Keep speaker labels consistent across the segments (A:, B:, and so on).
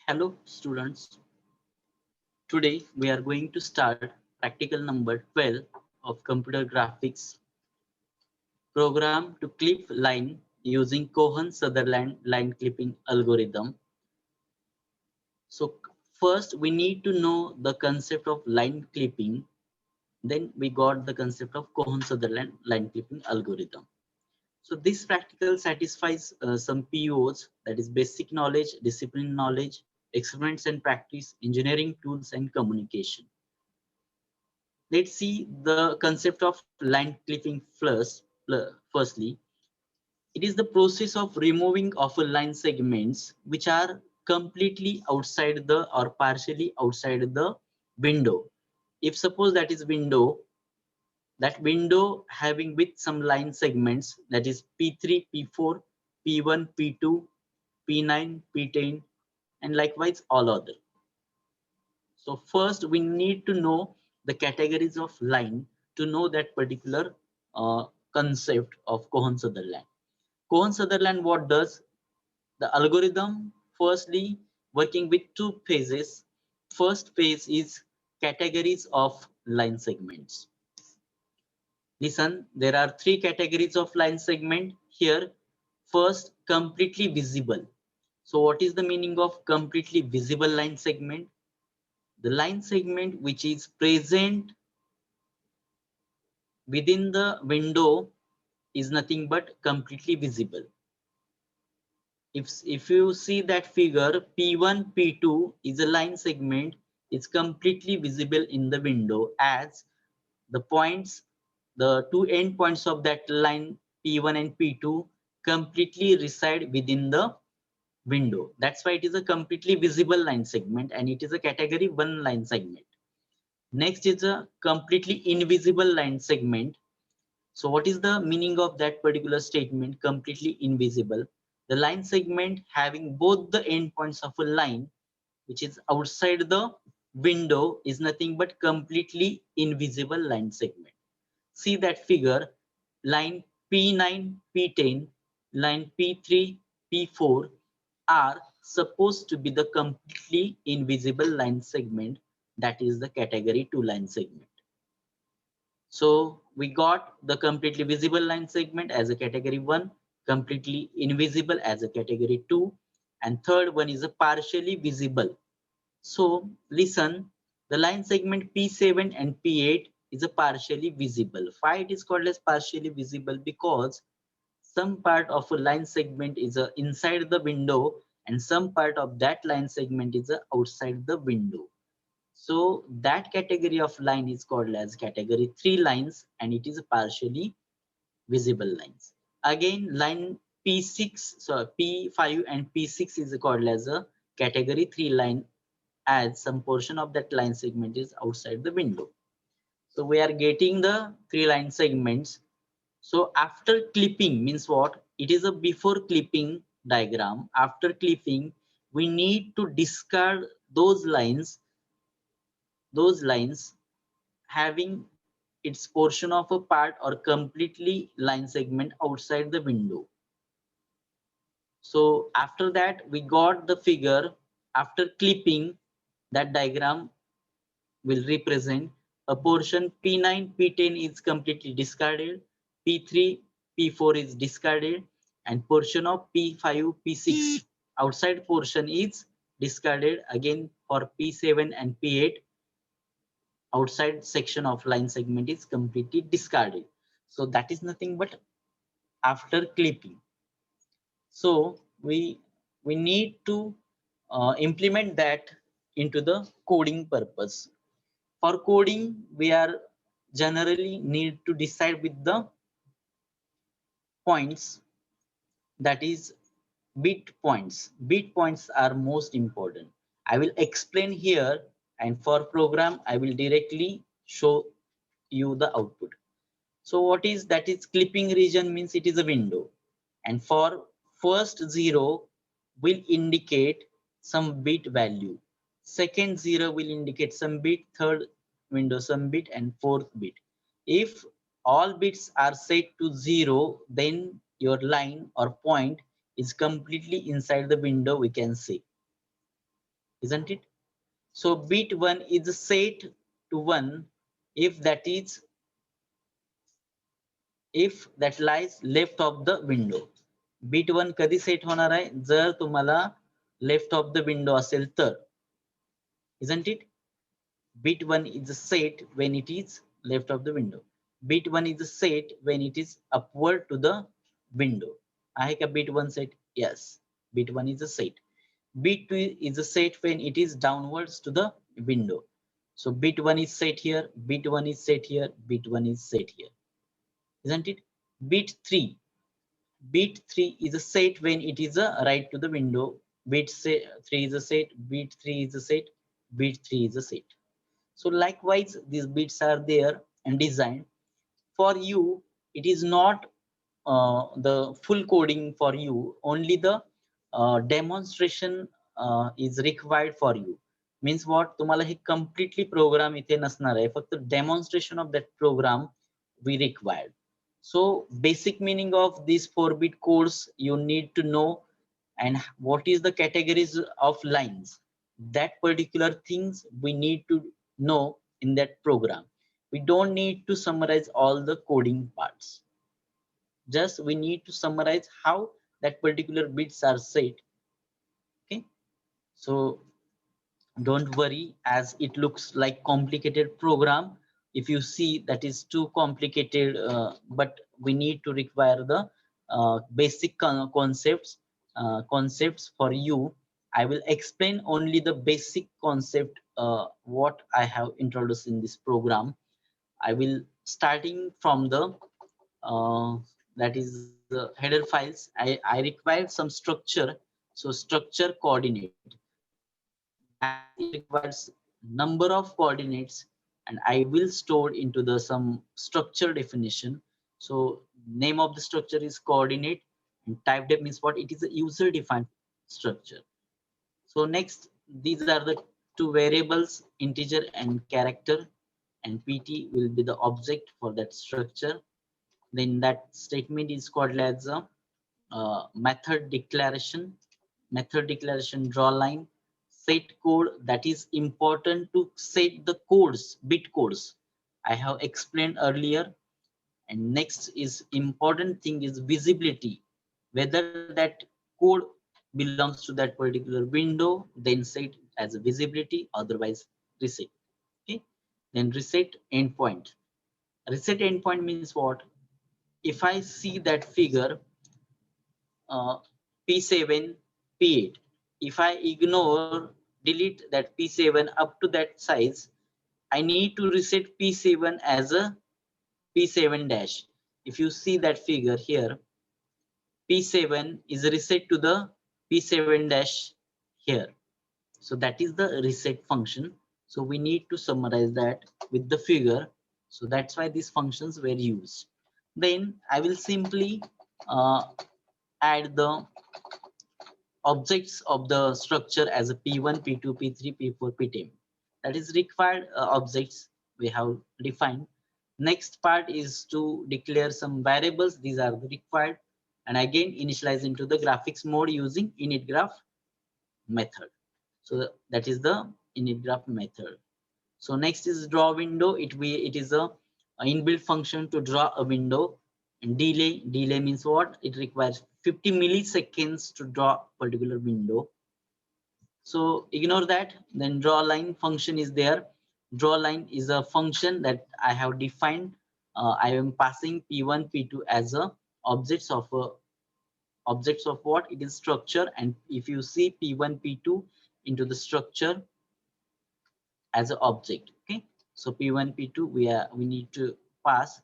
A: Hello students, today we are going to start practical number 12 of computer graphics program to clip line using Cohen-Sutherland line clipping algorithm. So first we need to know the concept of line clipping, then we got the concept of Cohen-Sutherland line clipping algorithm. So this practical satisfies some POs, that is basic knowledge, discipline knowledge, experiments and practice, engineering tools and communication. Let's see the concept of line clipping firstly. It is the process of removing of a line segments which are completely outside the or partially outside the window. If suppose that is window, that window having with some line segments, that is P3, P4, P1, P2, P9, P10, and likewise all other. So first we need to know the categories of line to know that particular concept of Cohen-Sutherland. Cohen-Sutherland what does? The algorithm firstly working with two phases. First phase is categories of line segments. Listen, there are three categories of line segment here. First, completely visible. So what is the meaning of completely visible line segment? The line segment which is present within the window is nothing but completely visible. If you see that figure, P1, P2 is a line segment, it's completely visible in the window as the points, the two end points of that line P1 and P2 completely reside within the window. That's why it is a completely visible line segment and it is a category 1 line segment. Next is a completely invisible line segment. So what is the meaning of that particular statement, completely invisible? The line segment having both the endpoints of a line which is outside the window is nothing but completely invisible line segment. See that figure, line P9, P10, line P3, P4 are supposed to be the completely invisible line segment, that is the category 2 line segment. So we got the completely visible line segment as a category 1, completely invisible as a category 2, and third one is a partially visible. So listen, the line segment P7 and P8 is a partially visible. Why it is called as partially visible? Because some part of a line segment is inside the window and some part of that line segment is outside the window. So that category of line is called as category 3 lines and it is partially visible lines. Again, line P6, so P5 and P6 is called as a category 3 line as some portion of that line segment is outside the window. So we are getting the three line segments. So after clipping means what? It is a before clipping diagram. After clipping, we need to discard those lines having its portion of a part or completely line segment outside the window. So after that, we got the figure. After clipping, that diagram will represent a portion P9, P10 is completely discarded, P3, P4 is discarded, and portion of P5, P6 outside portion is discarded. Again for P7 and P8, outside section of line segment is completely discarded. So that is nothing but after clipping. So we need to implement that into the coding purpose. For coding, we are generally need to decide with the points, that is bit points. Bit points are most important. I will explain here, and for program I will directly show you the output. So what is that is clipping region means it is a window, and for first 0 will indicate some bit value, second 0 will indicate some bit, third window some bit, and fourth bit. If all bits are set to 0, then your line or point is completely inside the window, we can say. isn't it? So bit 1 is set to 1 if that lies left of the window. Bit 1 कधी set होणार आहे जर तुम्हाला left of the window असेल तर, isn't it? Bit 1 is set when it is left of the window. Bit 1 is set when it is upward to the window. आहे का bit 1 set? Yes, bit 1 is a set. Bit 2 is a set when it is downwards to the window. So bit 1 is set here, bit 1 is set here, bit 1 is set here, isn't it? Bit 3 is a set when it is a right to the window. Bit 3 is a set, bit 3 is a set, bit 3 is a set. So likewise, these bits are there and designed for you. It is not the full coding for you, only the demonstration is required for you. Means what? तुम्हाला हे completely program इथे नसणार आहे, फक्त demonstration of that program we required. So basic meaning of these 4-bit codes you need to know, and what is the categories of lines, that particular things we need to know in that program. We don't need to summarize all the coding parts, just we need to summarize how that particular bits are set. Okay, so don't worry, as it looks like complicated program. If you see that is too complicated, but we need to require the basic concepts for you. I will explain only the basic concept what I have introduced in this program. I will starting from the that is the header files. I require some structure, so structure coordinate, as it requires number of coordinates, and I will store into the some structure definition. So name of the structure is coordinate, and type def means what? It is a user defined structure. So next, these are the two variables, integer and character, and pt will be the object for that structure. Then that statement is called as a method declaration. Method declaration, draw line, set code. That is important to set the codes, bit codes I have explained earlier. And next is important thing is visibility, whether that code belongs to that particular window, then set as a visibility, otherwise reset. Okay, then reset endpoint. Reset endpoint means what? If I see that figure P7, P8, if I ignore, delete that P7 up to that size, I need to reset P7 as a P7 dash. If you see that figure here, P7 is reset to the P7 dash here. So that is the reset function. So we need to summarize that with the figure. So that's why these functions were used. Then I will simply add the objects of the structure as a P1, P2, P3, P4, P10. That is required objects we have defined. Next part is to declare some variables. These are the required, and again initialize into the graphics mode using initgraph method. So that is the initgraph method. So next is draw window. It is a inbuilt function to draw a window. And delay means what? It requires 50 milliseconds to draw a particular window. So ignore that. Then draw line function is there. Draw line is a function that I have defined. I am passing p1 p2 as a objects of what? It is structure. And if you see p1 p2 into the structure as an object. Okay, so p1 p2 we need to pass.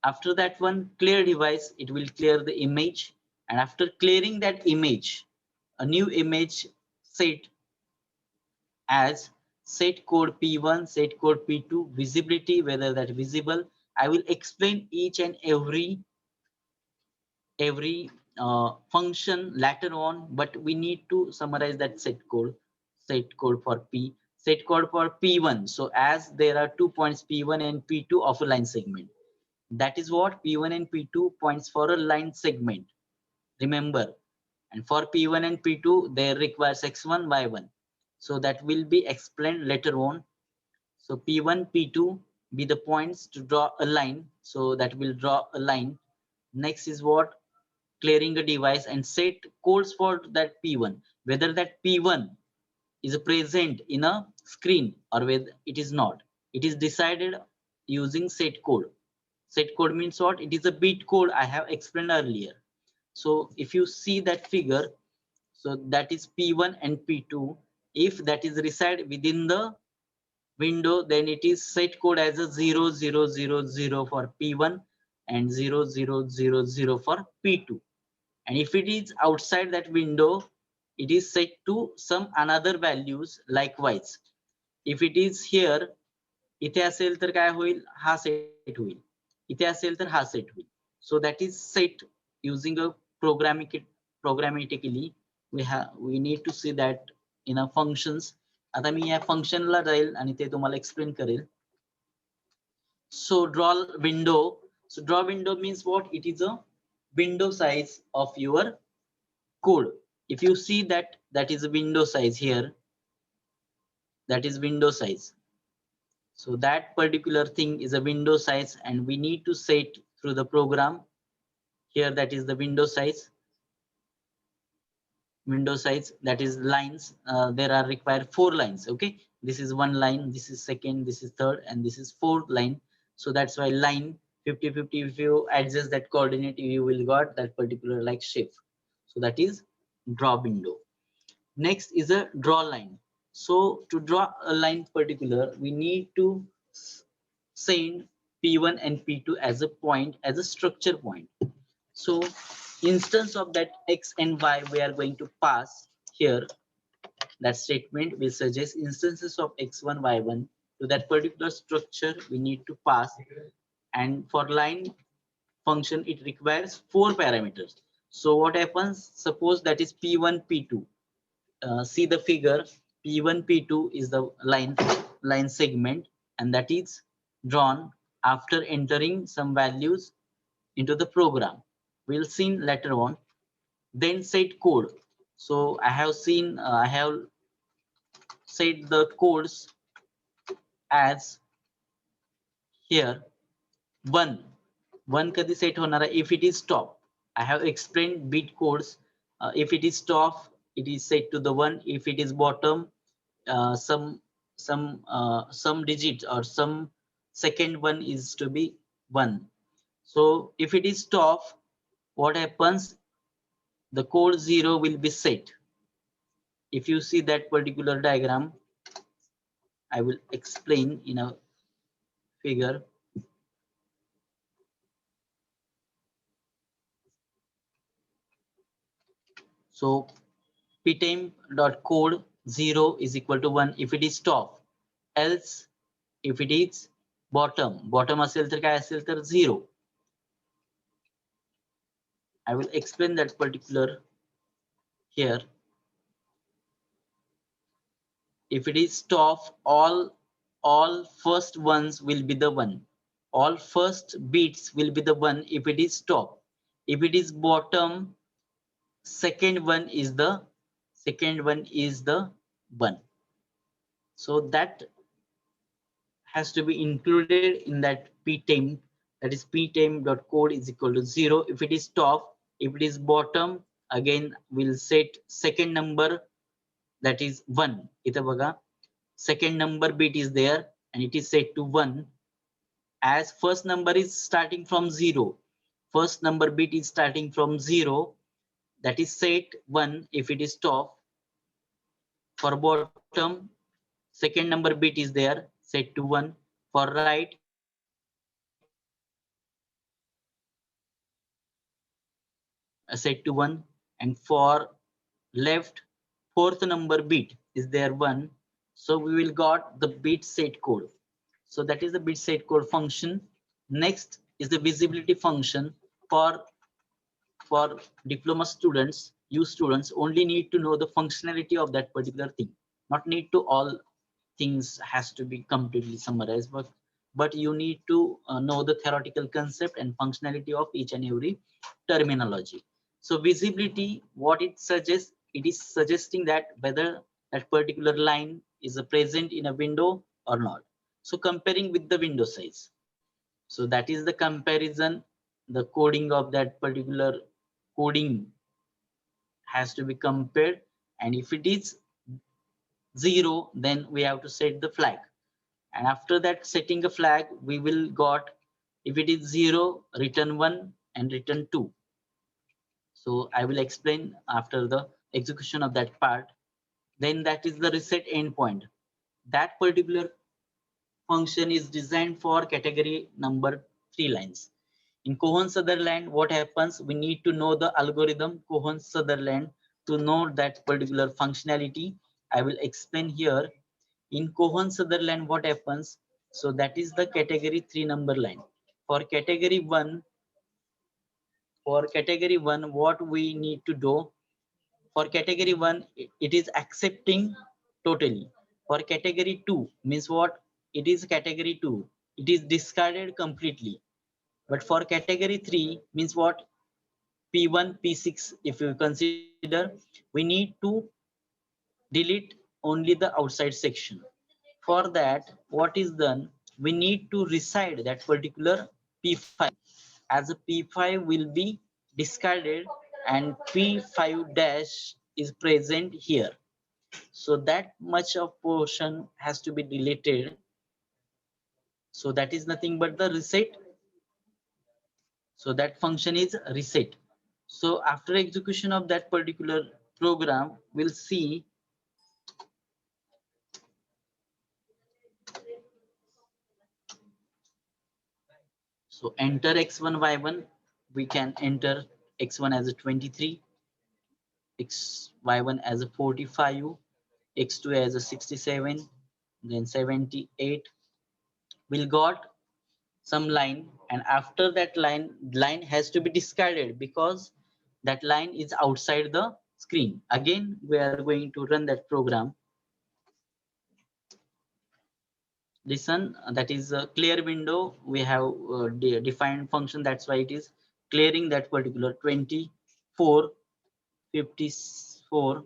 A: After that one, clear device, it will clear the image, and after clearing that image, a new image set as set code p1, set code p2, visibility, whether that visible. I will explain each and every function later on, but we need to summarize that set code for p, set code for p1. So as there are 2 points p1 and p2 of a line segment, that is what p1 and p2 points for a line segment, remember. And for p1 and p2 they requires x1 y1. So that will be explained later on. So P1, P2 be the points to draw a line. So that will draw a line. Next is what? Clearing a device and set codes for that P1. Whether that P1 is present in a screen or whether it is not. It is decided using set code. Set code means what? It is a bit code I have explained earlier. So if you see that figure, so that is P1 and P2. If that is reside within the window, then it is set code as a 0000 for P1 and 0000 for P2. And if it is outside that window, it is set to some another values. Likewise, if it is here, इथे असेल तर काय होईल, हा set होईल. इथे असेल तर हा सेट होईल. So that is set using a programmatically. We need to see that in a functions. आता मी या फंक्शनला जाईल आणि ते तुम्हाला एक्सप्लेन करेल. So draw window. So draw window means what? It is a window size of your code. If you see that, that is a window size here. That is window size. So that particular thing is a window size and we need to set through the program. Here that is the window size. Window size, that is lines. There are required 4 lines. Okay, this is 1 line, this is second, this is third, and this is 4th line. So that's why line 50-50, if you adjust that coordinate, you will got that particular like shape. So that is draw window. Next is a draw line. So to draw a line particular, we need to send P1 and P2 as a point, as a structure point. So instance of that X and Y we are going to pass here. That statement will suggest instances of X1, Y1 to that particular structure we need to pass. And for line function, it requires 4 parameters. So what happens? Suppose that is P1, P2. See the figure. P1, P2 is the line segment, and that is drawn after entering some values into the program. We'll see later on. Then set code. So I have set the codes as here 1. 1 कधी set होणार आहे? If it is top. I have explained bit codes. If it is top, it is set to the 1. If it is bottom, some digit or some second one is to be 1. So if it is top, what happens? The code 0 will be set. If you see that particular diagram, I will explain in a figure. So ptime.code 0 is equal to 1 if it is top. Else if it is bottom असेल तर काय असेल तर 0. I will explain that particular here. If it is top, all first ones will be the 1. All first bits will be the 1 if it is top. If it is bottom, second one is the 1. So that has to be included in that ptime. That is ptime.code is equal to 0 if it is top. If it is bottom, again we'll set second number, that is 1. इथं बघा, second number bit is there and it is set to 1. As first number is starting from 0, first number bit is starting from 0, that is set 1 if it is top. For bottom, second number bit is there, set to 1. For right, set to 1. And for left, fourth number bit is there 1. So we will got the bit set code. So that is the bit set code function. Next is the visibility function. For diploma students, you students only need to know the functionality of that particular thing. Not need to all things has to be completely summarized, but you need to know the theoretical concept and functionality of each and every terminology. So visibility, what it suggests, it is suggesting that whether that particular line is present in a window or not. So comparing with the window size. So that is the comparison. The coding of that particular coding has to be compared, and if it is 0, then we have to set the flag, and after that setting a flag we will got, if it is 0, return 1 and return 2. So I will explain after the execution of that part. Then that is the reset endpoint. That particular function is designed for category number 3 lines. In Cohen-Sutherland, what happens? We need to know the algorithm Cohen-Sutherland to know that particular functionality. I will explain here. In Cohen-Sutherland, what happens? So that is the category 3 number line. For category 1, what we need to do? For category 1, it is accepting totally. For category 2 means what? It is category 2. It is discarded completely. But for category 3 means what? P1, P6, if you consider, we need to delete only the outside section. For that, what is done? We need to reside that particular P5, as a P5 will be discarded and P5 dash is present here. So that much of portion has to be deleted. So that is nothing but the reset. So that function is reset. So after execution of that particular program, we'll see. So enter x1, y1. We can enter x1 as a 23, y1 as a 45, x2 as a 67, then 78. We'll got some line, and after that line has to be discarded because that line is outside the screen. Again, we are going to run that program. Listen, that is a clear window. We have defined function, that's why it is clearing that particular 24, 54,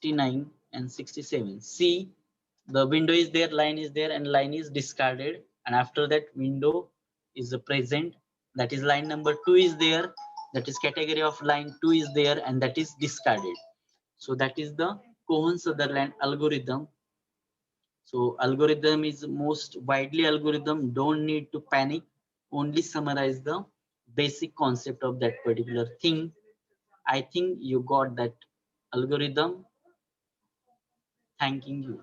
A: 59 and 67. See, the window is there, line is there, and line is discarded, and after that window is present. That is line number 2 is there, that is category of line 2 is there, and that is discarded. So that is the Cohen-Sutherland algorithm. So algorithm is most widely algorithm. Don't need to panic. Only summarize the basic concept of that particular thing. I think you got that algorithm. Thanking you.